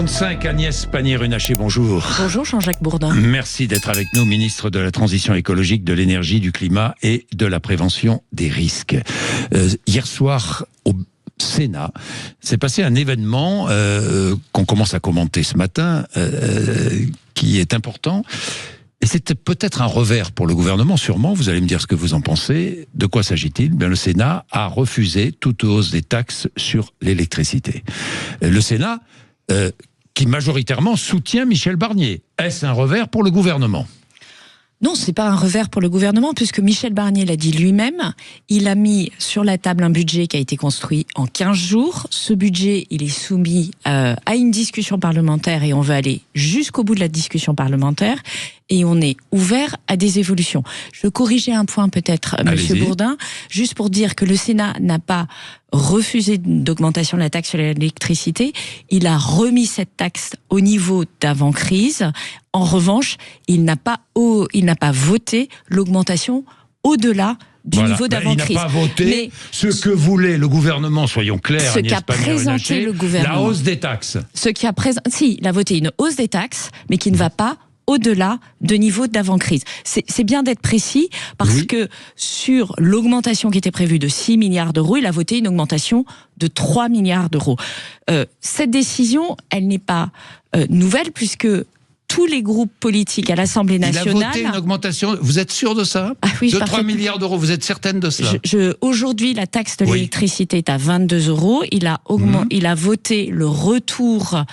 8h45, Agnès Pannier-Runacher, bonjour. Bonjour Jean-Jacques Bourdin. Merci d'être avec nous, ministre de la Transition écologique, de l'énergie, du climat et de la prévention des risques. Hier soir, au Sénat, s'est passé un événement qu'on commence à commenter ce matin, qui est important. Et c'était peut-être un revers pour le gouvernement, sûrement. Vous allez me dire ce que vous en pensez. De quoi s'agit-il ? Bien, le Sénat a refusé toute hausse des taxes sur l'électricité. Le Sénat, qui majoritairement soutient Michel Barnier. Est-ce un revers pour le gouvernement ? Non, c'est pas un revers pour le gouvernement, puisque Michel Barnier l'a dit lui-même. Il a mis sur la table un budget qui a été construit en 15 jours. Ce budget, il est soumis à une discussion parlementaire et on va aller jusqu'au bout de la discussion parlementaire. Et on est ouvert à des évolutions. Je veux corriger un point peut-être, Monsieur Bourdin, juste pour dire que le Sénat n'a pas refusé d'augmentation de la taxe sur l'électricité. Il a remis cette taxe au niveau d'avant-crise. En revanche, il n'a pas voté l'augmentation au-delà du niveau d'avant-crise. Il n'a pas voté ce que voulait le gouvernement, soyons clairs, ce qu'a présenté le gouvernement. La hausse des taxes. Si, il a voté une hausse des taxes, mais qui ne va pas au-delà de niveau d'avant-crise. C'est bien d'être précis, parce que sur l'augmentation qui était prévue de 6 milliards d'euros, il a voté une augmentation de 3 milliards d'euros. Cette décision, elle n'est pas nouvelle, puisque tous les groupes politiques à l'Assemblée nationale... Il a voté une augmentation, vous êtes sûr de ça ? Oui, de 3 milliards d'euros, vous êtes certaine de cela ? Aujourd'hui, la taxe de l'électricité est à 22 euros. Il a voté le retour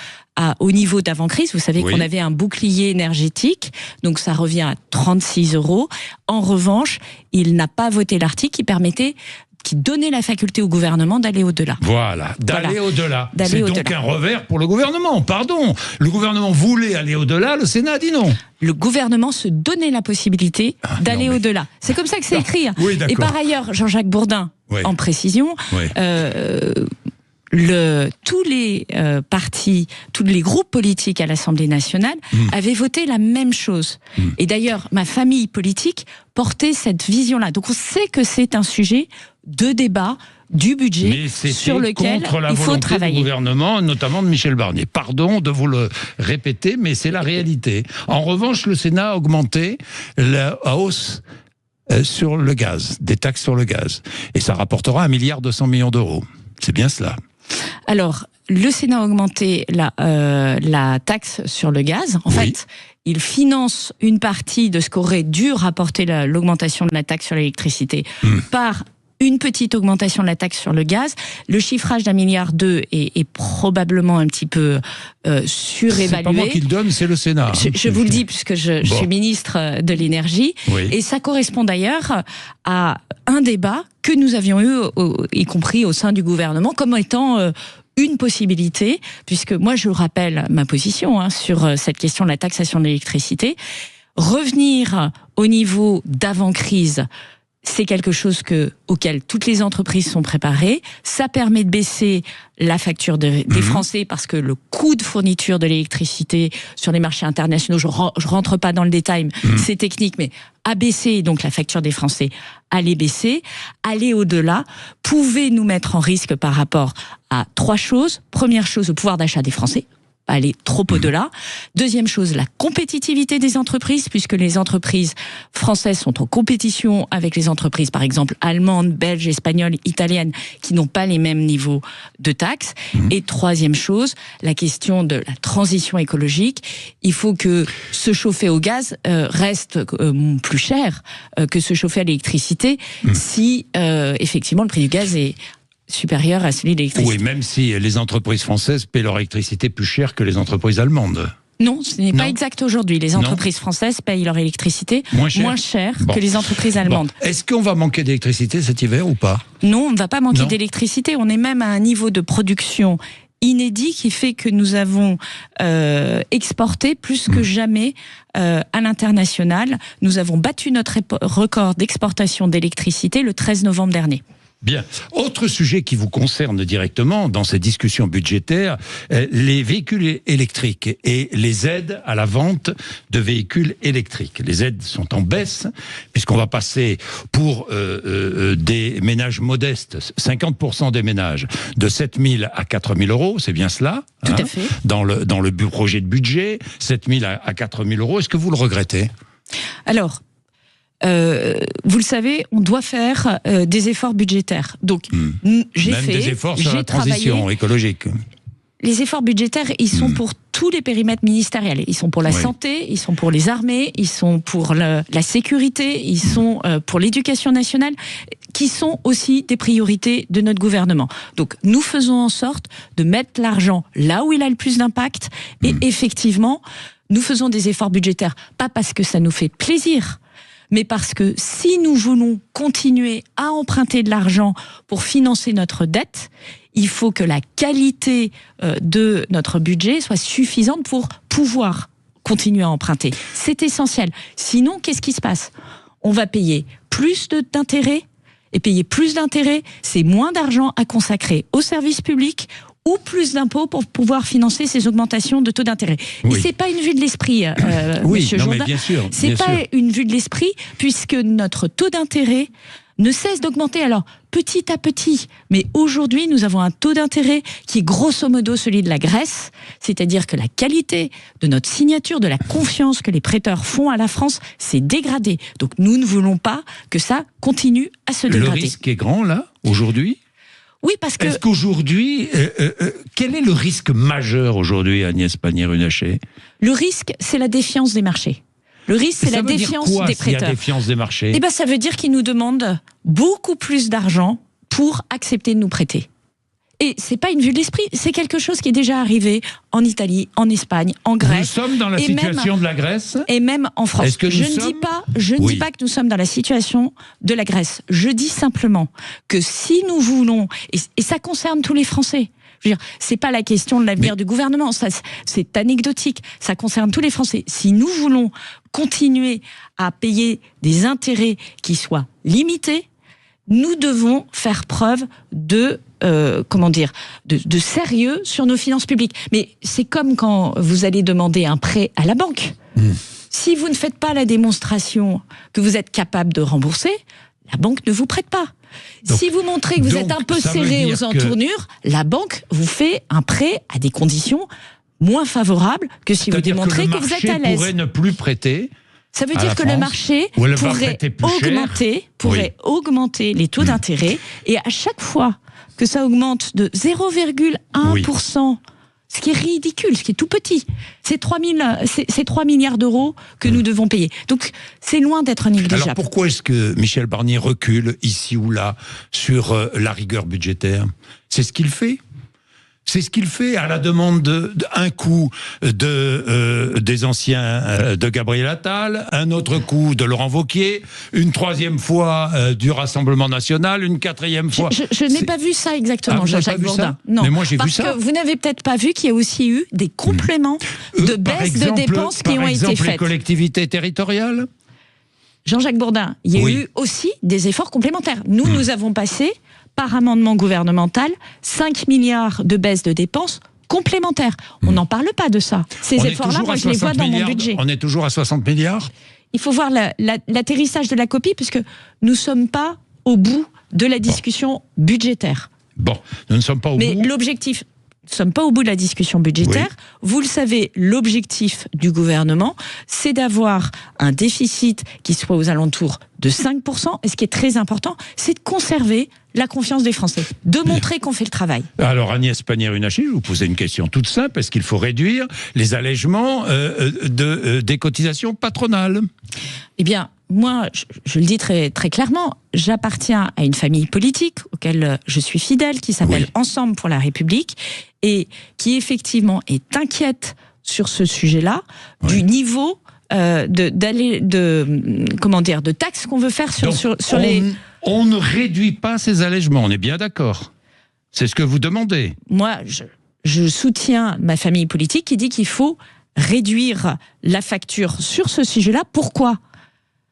au niveau d'avant-crise. Vous savez qu'on avait un bouclier énergétique, donc ça revient à 36 euros. En revanche, il n'a pas voté l'article qui donnait la faculté au gouvernement d'aller au-delà. Voilà, d'aller au-delà. C'est donc un revers pour le gouvernement, pardon. Le gouvernement voulait aller au-delà, le Sénat a dit non. Le gouvernement se donnait la possibilité d'aller au-delà. C'est comme ça que c'est écrit. Oui, d'accord. Et par ailleurs, Jean-Jacques Bourdin, en précision, tous les partis, tous les groupes politiques à l'Assemblée nationale avaient voté la même chose. Et d'ailleurs, ma famille politique portait cette vision-là. Donc on sait que c'est un sujet de débat du budget sur lequel il faut travailler. Du gouvernement, notamment de Michel Barnier. Pardon de vous le répéter, mais c'est la réalité. En revanche, le Sénat a augmenté la hausse sur le gaz, des taxes sur le gaz. Et ça rapportera 1,2 milliard d'euros. C'est bien cela. Alors, le Sénat a augmenté la taxe sur le gaz. En fait, il finance une partie de ce qu'aurait dû rapporter l'augmentation de la taxe sur l'électricité par une petite augmentation de la taxe sur le gaz. Le chiffrage d'1,2 milliard est probablement un petit peu surévalué. C'est pas moi qui le donne, c'est le Sénat. Je vous le dis puisque je suis ministre de l'énergie. Et ça correspond d'ailleurs à un débat que nous avions eu, y compris au sein du gouvernement, comme étant une possibilité, puisque moi je rappelle ma position sur cette question de la taxation de l'électricité. Revenir au niveau d'avant-crise, c'est quelque chose auquel toutes les entreprises sont préparées. Ça permet de baisser la facture des Français, parce que le coût de fourniture de l'électricité sur les marchés internationaux, je rentre pas dans le détail, c'est technique, mais a baissé, donc la facture des Français allait baisser, aller au-delà, pouvait nous mettre en risque par rapport à 3 choses. Première chose, le pouvoir d'achat des Français. Aller trop au-delà. Deuxième chose, la compétitivité des entreprises, puisque les entreprises françaises sont en compétition avec les entreprises, par exemple, allemandes, belges, espagnoles, italiennes, qui n'ont pas les mêmes niveaux de taxes. Et troisième chose, la question de la transition écologique. Il faut que se chauffer au gaz reste plus cher que se chauffer à l'électricité, si effectivement le prix du gaz est supérieur à celui de l'électricité. Oui, même si les entreprises françaises paient leur électricité plus cher que les entreprises allemandes. Non, ce n'est pas exact aujourd'hui. Les entreprises françaises payent leur électricité moins cher que les entreprises allemandes. Est-ce qu'on va manquer d'électricité cet hiver ou pas ? Non, on ne va pas manquer d'électricité. On est même à un niveau de production inédit qui fait que nous avons exporté plus que jamais à l'international. Nous avons battu notre record d'exportation d'électricité le 13 novembre dernier. Bien. Autre sujet qui vous concerne directement dans ces discussions budgétaires, les véhicules électriques et les aides à la vente de véhicules électriques. Les aides sont en baisse, puisqu'on va passer pour des ménages modestes, 50% des ménages, de 7 000 à 4 000 euros, c'est bien cela? Tout à fait. Dans le projet de budget, 7 000 à 4 000 euros. Est-ce que vous le regrettez? Alors, vous le savez, on doit faire des efforts budgétaires. Donc, j'ai des efforts sur la transition écologique. Les efforts budgétaires, ils sont pour tous les périmètres ministériels. Ils sont pour la santé, ils sont pour les armées, ils sont pour la sécurité, ils sont pour l'éducation nationale, qui sont aussi des priorités de notre gouvernement. Donc, nous faisons en sorte de mettre l'argent là où il a le plus d'impact. Et effectivement, nous faisons des efforts budgétaires, pas parce que ça nous fait plaisir, mais parce que si nous voulons continuer à emprunter de l'argent pour financer notre dette, il faut que la qualité de notre budget soit suffisante pour pouvoir continuer à emprunter. C'est essentiel. Sinon, qu'est-ce qui se passe? On va payer plus d'intérêts, et payer plus d'intérêts, c'est moins d'argent à consacrer aux services publics, ou plus d'impôts pour pouvoir financer ces augmentations de taux d'intérêt. Et c'est pas une vue de l'esprit, Monsieur Jourdain. C'est pas une vue de l'esprit, puisque notre taux d'intérêt ne cesse d'augmenter. Alors, petit à petit. Mais aujourd'hui, nous avons un taux d'intérêt qui est grosso modo celui de la Grèce. C'est-à-dire que la qualité de notre signature, de la confiance que les prêteurs font à la France, s'est dégradée. Donc, nous ne voulons pas que ça continue à se dégrader. Le risque est grand, là, aujourd'hui? Oui, parce que... Est-ce qu'aujourd'hui, quel est le risque majeur aujourd'hui, Agnès Pannier-Runacher? Le risque, c'est la défiance des marchés. Le risque, c'est la défiance des prêteurs. La défiance des marchés? Eh ben, ça veut dire qu'ils nous demandent beaucoup plus d'argent pour accepter de nous prêter. Et c'est pas une vue de l'esprit, c'est quelque chose qui est déjà arrivé en Italie, en Espagne, en Grèce. Nous sommes dans la situation de la Grèce? Et même en France. Je ne dis pas que nous sommes dans la situation de la Grèce. Je dis simplement que si nous voulons, et ça concerne tous les Français, je veux dire, c'est pas la question de l'avenir du gouvernement, ça c'est anecdotique, ça concerne tous les Français. Si nous voulons continuer à payer des intérêts qui soient limités, nous devons faire preuve de sérieux sur nos finances publiques. Mais c'est comme quand vous allez demander un prêt à la banque. Si vous ne faites pas la démonstration que vous êtes capable de rembourser, la banque ne vous prête pas. Donc, si vous montrez que vous êtes un peu serré aux entournures, la banque vous fait un prêt à des conditions moins favorables que si vous démontrez que vous êtes à l'aise. Le marché pourrait ne plus prêter. Ça veut dire que le marché pourrait augmenter les taux d'intérêt, et à chaque fois que ça augmente de 0,1%, ce qui est ridicule, ce qui est tout petit, c'est 3 milliards d'euros que nous devons payer. Donc c'est loin d'être négligeable. Alors pourquoi est-ce que Michel Barnier recule ici ou là sur la rigueur budgétaire? C'est ce qu'il fait. C'est ce qu'il fait à la demande d'un coup des anciens de Gabriel Attal, un autre coup de Laurent Wauquiez, une troisième fois du Rassemblement National, une quatrième fois... Je n'ai pas vu ça exactement, Jean-Jacques Bourdin. Non, mais moi j'ai vu ça. Parce que vous n'avez peut-être pas vu qu'il y a aussi eu des compléments de baisse de dépenses qui ont été faites. Par exemple, les collectivités territoriales? Jean-Jacques Bourdin, il y a eu aussi des efforts complémentaires. Nous avons passé, par amendement gouvernemental, 5 milliards de baisse de dépenses complémentaires. On n'en parle pas de ça. Ces efforts-là, moi, je les vois dans mon budget. On est toujours à 60 milliards? Il faut voir l'atterrissage de la copie, puisque nous ne sommes pas au bout de la discussion budgétaire. Bon, nous ne sommes pas au bout. Mais l'objectif... Nous ne sommes pas au bout de la discussion budgétaire. Vous le savez, l'objectif du gouvernement, c'est d'avoir un déficit qui soit aux alentours de 5%. Et ce qui est très important, c'est de conserver la confiance des Français, de montrer qu'on fait le travail. Alors Agnès Pannier-Runacher, je vous posais une question toute simple. Est-ce qu'il faut réduire les allègements des cotisations patronales? Eh bien, moi, je le dis très, très clairement, j'appartiens à une famille politique auquel je suis fidèle, qui s'appelle Ensemble pour la République, et qui effectivement est inquiète sur ce sujet-là, du niveau de taxes qu'on veut faire sur les... On ne réduit pas ces allègements, on est bien d'accord. C'est ce que vous demandez. Moi, je soutiens ma famille politique qui dit qu'il faut réduire la facture sur ce sujet-là. Pourquoi ?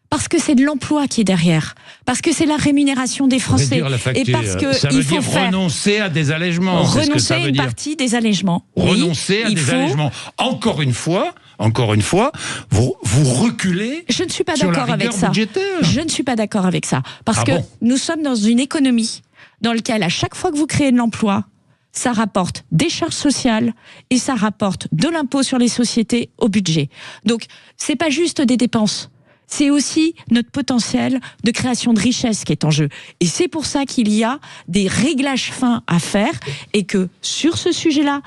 Parce que c'est de l'emploi qui est derrière, parce que c'est la rémunération des Français, et parce que ça veut dire renoncer à des allègements. Renoncer à une partie des allègements. Renoncer à des allègements. Encore une fois, vous reculez. Je ne suis pas d'accord avec ça. Budgétaire. Je ne suis pas d'accord avec ça, parce que nous sommes dans une économie dans laquelle à chaque fois que vous créez de l'emploi, ça rapporte des charges sociales et ça rapporte de l'impôt sur les sociétés au budget. Donc, c'est pas juste des dépenses. C'est aussi notre potentiel de création de richesse qui est en jeu. Et c'est pour ça qu'il y a des réglages fins à faire et que sur ce sujet-là,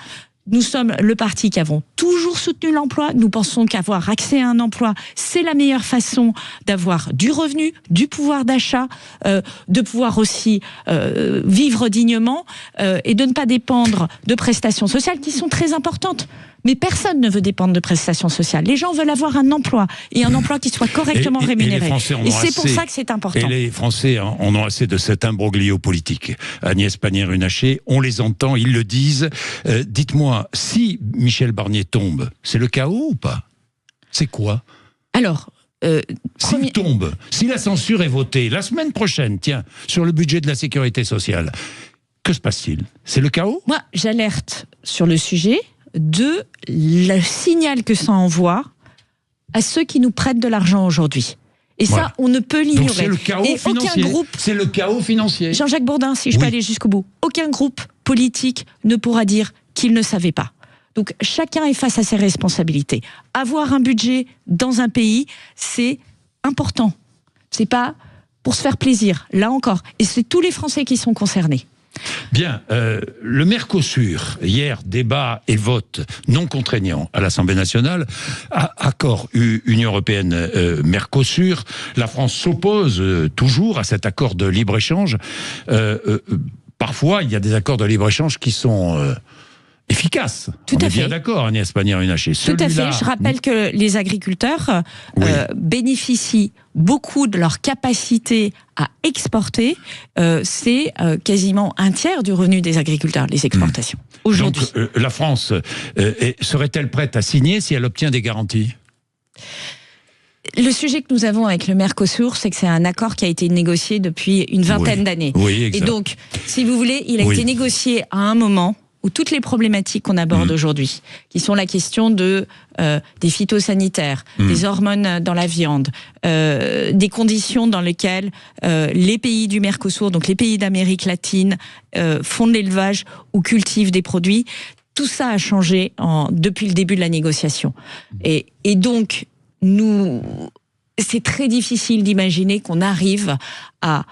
nous sommes le parti qui avons toujours soutenu l'emploi. Nous pensons qu'avoir accès à un emploi, c'est la meilleure façon d'avoir du revenu, du pouvoir d'achat, de pouvoir aussi vivre dignement et de ne pas dépendre de prestations sociales qui sont très importantes. Mais personne ne veut dépendre de prestations sociales. Les gens veulent avoir un emploi, et un emploi qui soit correctement rémunéré. Et c'est pour ça que c'est important. Et les Français en ont assez de cet imbroglio politique. Agnès Pannier-Runacher, on les entend, ils le disent. Dites-moi, si Michel Barnier tombe, c'est le chaos ou pas? C'est quoi? Alors... S'il tombe, si la censure est votée la semaine prochaine, tiens, sur le budget de la sécurité sociale, que se passe-t-il? C'est le chaos? Moi, j'alerte sur le sujet de le signal que ça envoie à ceux qui nous prêtent de l'argent aujourd'hui. Et ça, on ne peut l'ignorer. Donc c'est le chaos financier. C'est le chaos financier. Jean-Jacques Bourdin, si je peux aller jusqu'au bout, aucun groupe politique ne pourra dire qu'il ne savait pas. Donc chacun est face à ses responsabilités. Avoir un budget dans un pays, c'est important. C'est pas pour se faire plaisir, là encore. Et c'est tous les Français qui sont concernés. Bien, le Mercosur, hier, débat et vote non contraignant à l'Assemblée nationale, accord Union Européenne-Mercosur, la France s'oppose toujours à cet accord de libre-échange. Parfois, il y a des accords de libre-échange qui sont... efficace. Tout à fait. Bien d'accord, Agnès Pannier-Runacher. Tout à fait. Je rappelle que les agriculteurs bénéficient beaucoup de leur capacité à exporter. C'est quasiment un tiers du revenu des agriculteurs, les exportations, aujourd'hui. Donc, la France serait-elle prête à signer si elle obtient des garanties ? Le sujet que nous avons avec le Mercosur, c'est que c'est un accord qui a été négocié depuis une vingtaine d'années. Oui, exact. Et donc, si vous voulez, il a été négocié à un moment où toutes les problématiques qu'on aborde aujourd'hui, qui sont la question de des phytosanitaires, des hormones dans la viande, des conditions dans lesquelles les pays du Mercosur, donc les pays d'Amérique latine, font de l'élevage ou cultivent des produits, tout ça a changé depuis le début de la négociation. Et donc, c'est très difficile d'imaginer qu'on arrive à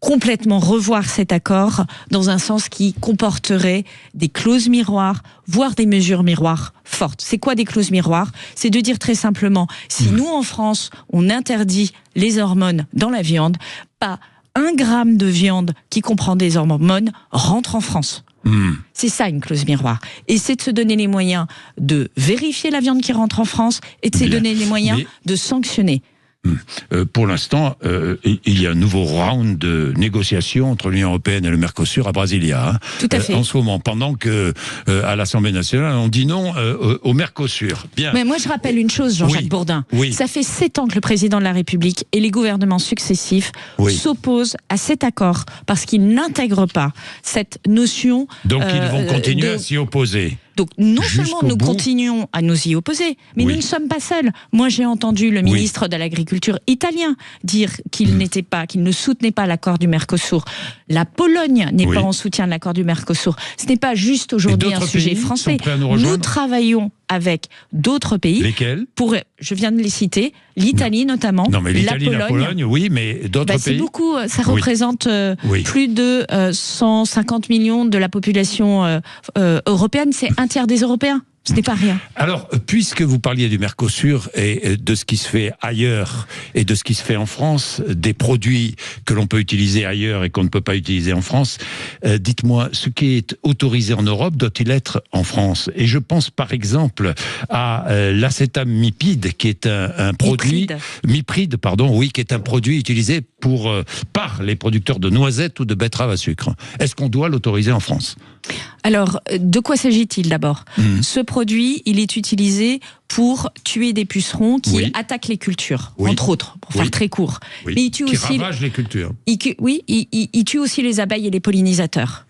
complètement revoir cet accord dans un sens qui comporterait des clauses miroirs, voire des mesures miroirs fortes. C'est quoi des clauses miroirs? C'est de dire très simplement, si nous en France, on interdit les hormones dans la viande, pas 1 gramme de viande qui comprend des hormones rentre en France. C'est ça une clause miroir. Et c'est de se donner les moyens de vérifier la viande qui rentre en France et de se donner les moyens de sanctionner. Pour l'instant, il y a un nouveau round de négociations entre l'Union Européenne et le Mercosur à Brasilia. Hein, tout à fait. En ce moment, pendant que à l'Assemblée nationale, on dit non au Mercosur. Bien. Mais moi, je rappelle une chose, Jean-Jacques Bourdin. Ça fait 7 ans que le président de la République et les gouvernements successifs s'opposent à cet accord parce qu'ils n'intègrent pas cette notion. Donc ils vont continuer à s'y opposer. Donc non seulement nous continuons à nous y opposer, mais nous ne sommes pas seuls. Moi j'ai entendu le ministre de l'Agriculture italien dire qu'il qu'il ne soutenait pas l'accord du Mercosur. La Pologne n'est pas en soutien de l'accord du Mercosur. Ce n'est pas juste aujourd'hui un sujet français. Nous travaillons avec d'autres pays. Lesquels? Je viens de les citer, l'Italie notamment, non, mais l'Italie, la Pologne, oui, mais d'autres pays. C'est beaucoup, ça représente plus de 150 millions de la population européenne, c'est un tiers des Européens. Ce n'est pas rien. Alors, puisque vous parliez du Mercosur et de ce qui se fait ailleurs et de ce qui se fait en France, des produits que l'on peut utiliser ailleurs et qu'on ne peut pas utiliser en France, dites-moi, ce qui est autorisé en Europe doit-il être en France? Et je pense par exemple à l'acétamipide, qui est un produit... Mipride, pardon, oui, qui est un produit utilisé par les producteurs de noisettes ou de betteraves à sucre. Est-ce qu'on doit l'autoriser en France? Alors, de quoi s'agit-il d'abord? Ce produit produit, il est utilisé pour tuer des pucerons qui attaquent les cultures, entre autres, pour faire très court. Oui. Mais il tue qui aussi ravagent les cultures. Il tue aussi les abeilles et les pollinisateurs.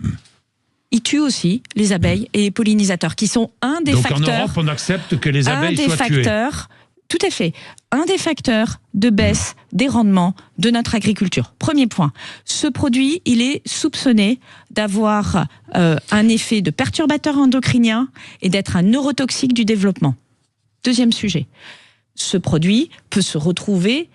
Il tue aussi les abeilles et les pollinisateurs, qui sont un des facteurs... Donc en Europe, on accepte que les abeilles soient tuées. Tout à fait. Un des facteurs de baisse des rendements de notre agriculture. Premier point. Ce produit, il est soupçonné d'avoir un effet de perturbateur endocrinien et d'être un neurotoxique du développement. Deuxième sujet. Ce produit peut se retrouver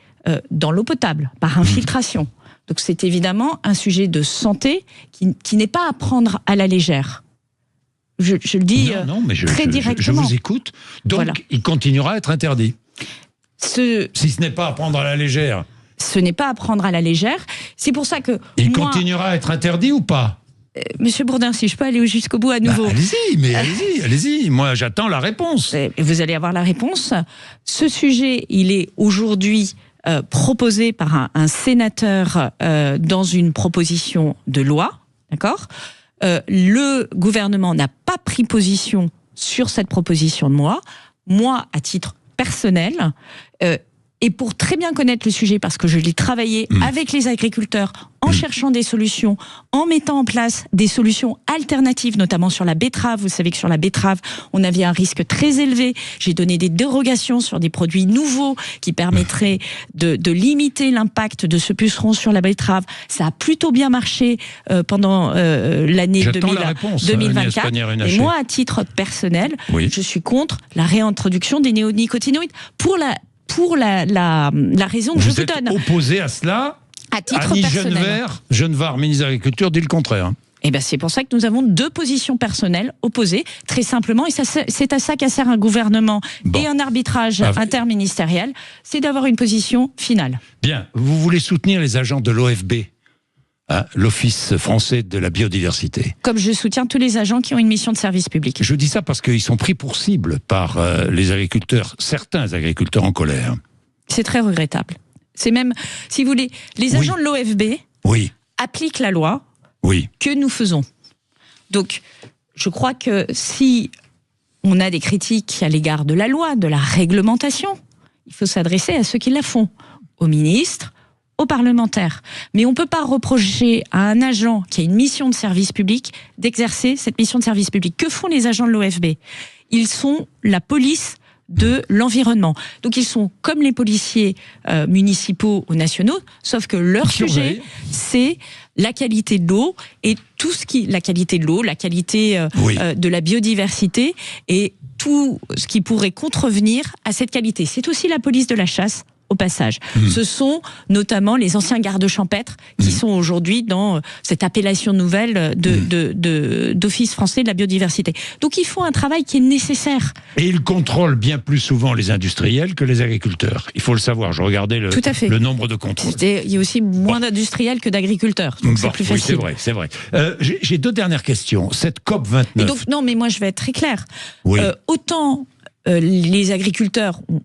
dans l'eau potable, par infiltration. Donc c'est évidemment un sujet de santé qui n'est pas à prendre à la légère. Je le dis très directement. Je vous écoute. Donc il continuera à être interdit. Si ce n'est pas à prendre à la légère. Ce n'est pas à prendre à la légère. C'est pour ça que il continuera à être interdit ou pas? Monsieur Bourdin, si je peux aller jusqu'au bout à nouveau. Allez-y. Moi, j'attends la réponse. Vous allez avoir la réponse. Ce sujet, il est aujourd'hui proposé par un sénateur dans une proposition de loi, d'accord ? Le gouvernement n'a pas pris position sur cette proposition de loi. Moi, à titre personnel, et pour très bien connaître le sujet, parce que je l'ai travaillé avec les agriculteurs, en cherchant des solutions, en mettant en place des solutions alternatives, notamment sur la betterave. Vous savez que sur la betterave, on avait un risque très élevé. J'ai donné des dérogations sur des produits nouveaux qui permettraient de limiter l'impact de ce puceron sur la betterave. Ça a plutôt bien marché pendant l'année 2024. Et moi, à titre personnel, je suis contre la réintroduction des néonicotinoïdes pour la raison que je vous donne. Vous êtes opposé à cela? À titre personnel. Genevard, ministre de l'Agriculture, dit le contraire. Eh ben c'est pour ça que nous avons deux positions personnelles opposées, très simplement, et c'est à ça qu'a sert un gouvernement et un arbitrage interministériel, c'est d'avoir une position finale. Bien, vous voulez soutenir les agents de l'OFB, l'Office français de la biodiversité. Comme je soutiens tous les agents qui ont une mission de service public. Je dis ça parce qu'ils sont pris pour cible par les agriculteurs, certains agriculteurs en colère. C'est très regrettable. C'est même, si vous voulez, les agents de l'OFB appliquent la loi que nous faisons. Donc, je crois que si on a des critiques à l'égard de la loi, de la réglementation, il faut s'adresser à ceux qui la font, aux ministres, aux parlementaires. Mais on ne peut pas reprocher à un agent qui a une mission de service public d'exercer cette mission de service public. Que font les agents de l'OFB? Ils sont la police de l'environnement. Donc ils sont comme les policiers municipaux ou nationaux, sauf que leur sujet, c'est la qualité de l'eau et tout ce qui... La qualité de l'eau, la qualité de la biodiversité et tout ce qui pourrait contrevenir à cette qualité. C'est aussi la police de la chasse, au passage. Ce sont notamment les anciens gardes champêtres qui sont aujourd'hui dans cette appellation nouvelle d'Office français de la biodiversité. Donc ils font un travail qui est nécessaire. Et ils contrôlent bien plus souvent les industriels que les agriculteurs. Il faut le savoir, je regardais le nombre de contrôles. Il y a aussi moins d'industriels que d'agriculteurs, donc c'est plus facile. Oui, c'est vrai. J'ai deux dernières questions. Cette COP29... Et donc, non, mais moi je vais être très claire. Autant les agriculteurs ont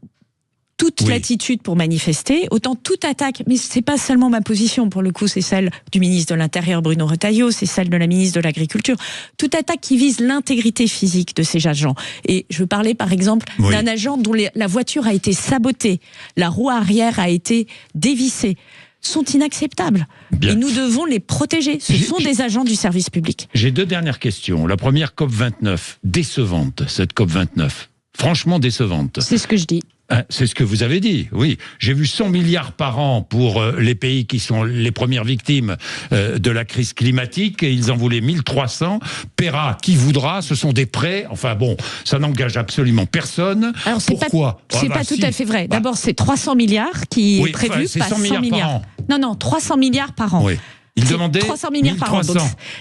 toute latitude pour manifester, autant toute attaque, mais c'est pas seulement ma position, pour le coup, c'est celle du ministre de l'Intérieur Bruno Retailleau, c'est celle de la ministre de l'Agriculture, toute attaque qui vise l'intégrité physique de ces agents. Et je veux parler par exemple d'un agent dont la voiture a été sabotée, la roue arrière a été dévissée, sont inacceptables. Et nous devons les protéger. Ce sont des agents du service public. J'ai deux dernières questions. La première, COP29, décevante, cette COP29. Franchement décevante. C'est ce que je dis. C'est ce que vous avez dit, oui. J'ai vu 100 milliards par an pour les pays qui sont les premières victimes de la crise climatique, et ils en voulaient 1300. Paiera qui voudra, ce sont des prêts. Enfin bon, ça n'engage absolument personne. Alors pourquoi? C'est pas tout à fait vrai. D'abord, c'est 300 milliards qui est prévu, pas 100 milliards par an. Non, 300 milliards par an. Oui. Il demandait 300 milliards par an.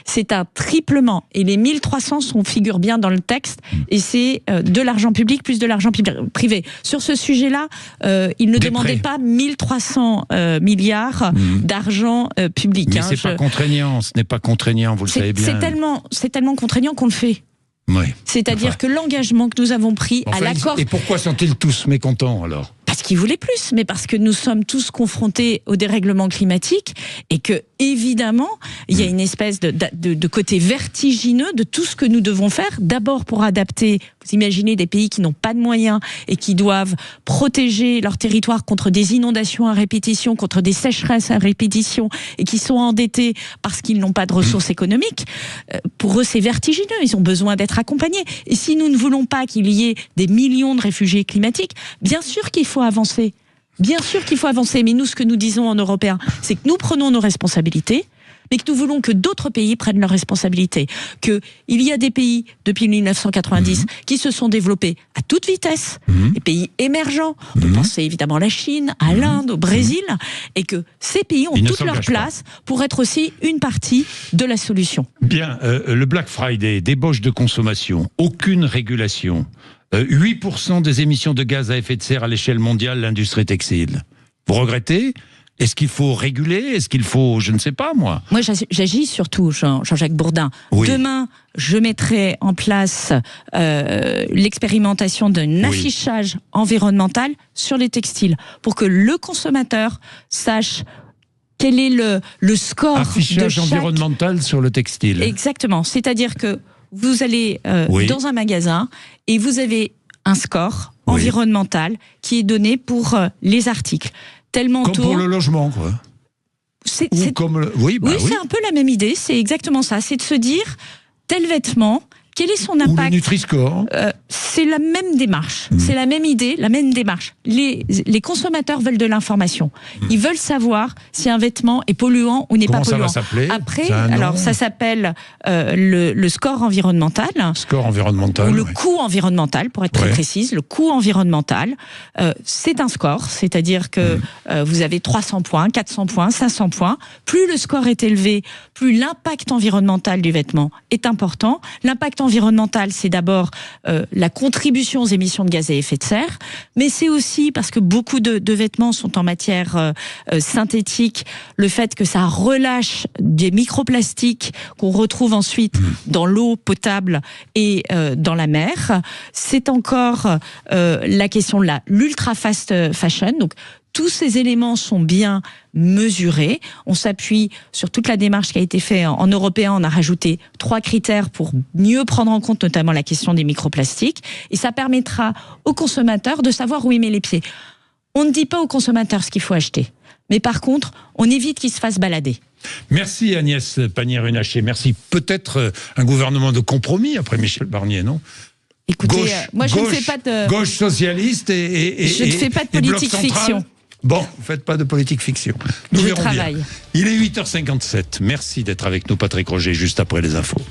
C'est un triplement. Et les 1300 figurent bien dans le texte. Et c'est de l'argent public plus de l'argent privé. Sur ce sujet-là, il ne demandait pas 1300 milliards d'argent public. Mais c'est pas contraignant. Ce n'est pas contraignant, vous le savez bien. C'est tellement contraignant qu'on le fait. Oui. C'est-à-dire que l'engagement que nous avons pris à l'accord... Et pourquoi sont-ils tous mécontents alors ? parce qu'ils voulaient plus, mais parce que nous sommes tous confrontés au dérèglement climatique et que, évidemment, il y a une espèce de côté vertigineux de tout ce que nous devons faire. D'abord pour adapter, vous imaginez des pays qui n'ont pas de moyens et qui doivent protéger leur territoire contre des inondations à répétition, contre des sécheresses à répétition et qui sont endettés parce qu'ils n'ont pas de ressources économiques. Pour eux, c'est vertigineux. Ils ont besoin d'être accompagnés. Et si nous ne voulons pas qu'il y ait des millions de réfugiés climatiques, bien sûr qu'il faut avancer. Bien sûr qu'il faut avancer. Mais nous, ce que nous disons en Européens, c'est que nous prenons nos responsabilités, mais que nous voulons que d'autres pays prennent leurs responsabilités. Qu'il y a des pays, depuis 1990, qui se sont développés à toute vitesse, des pays émergents. On peut penser évidemment à la Chine, à l'Inde, au Brésil, et que ces pays ont toute leur place pour être aussi une partie de la solution. Bien, le Black Friday, débauche de consommation, aucune régulation, 8% des émissions de gaz à effet de serre à l'échelle mondiale, l'industrie textile. Vous regrettez ? Est-ce qu'il faut réguler ? Est-ce qu'il faut, je ne sais pas moi. Moi, j'agis surtout, Jean-Jacques Bourdin. Oui. Demain, je mettrai en place l'expérimentation d'un affichage environnemental sur les textiles pour que le consommateur sache quel est le score affichage de environnemental sur le textile. Exactement. C'est-à-dire que vous allez dans un magasin et vous avez un score environnemental qui est donné pour les articles. Comme pour le logement, quoi. C'est un peu la même idée, c'est exactement ça. C'est de se dire, tel vêtement, quel est son impact ? Ou le Nutri-Score. C'est la même démarche, c'est la même idée, la même démarche. Les consommateurs veulent de l'information. Ils veulent savoir si un vêtement est polluant ou n'est pas polluant. Comment ça va s'appeler ? Après, alors ça s'appelle le score environnemental. Score environnemental. Ou le coût environnemental, pour être très précise. Le coût environnemental, c'est un score, c'est-à-dire que vous avez 300 points, 400 points, 500 points. Plus le score est élevé, plus l'impact environnemental du vêtement est important. L'impact environnemental, c'est d'abord la contribution aux émissions de gaz à effet de serre, mais c'est aussi parce que beaucoup de vêtements sont en matière synthétique, le fait que ça relâche des microplastiques qu'on retrouve ensuite dans l'eau potable et dans la mer. C'est encore la question de l'ultra fast fashion. Donc tous ces éléments sont bien mesurés. On s'appuie sur toute la démarche qui a été faite en européen. On a rajouté 3 critères pour mieux prendre en compte notamment la question des microplastiques. Et ça permettra aux consommateurs de savoir où il met les pieds. On ne dit pas aux consommateurs ce qu'il faut acheter. Mais par contre, on évite qu'ils se fassent balader. Merci Agnès Pannier-Runacher. Merci. Peut-être un gouvernement de compromis après Michel Barnier, non ? Écoutez, moi je ne fais pas de... Gauche socialiste je ne fais pas de politique fiction. Bon, vous ne faites pas de politique fiction. Nous verrons bien. Il est 8h57. Merci d'être avec nous, Patrick Roger, juste après les infos.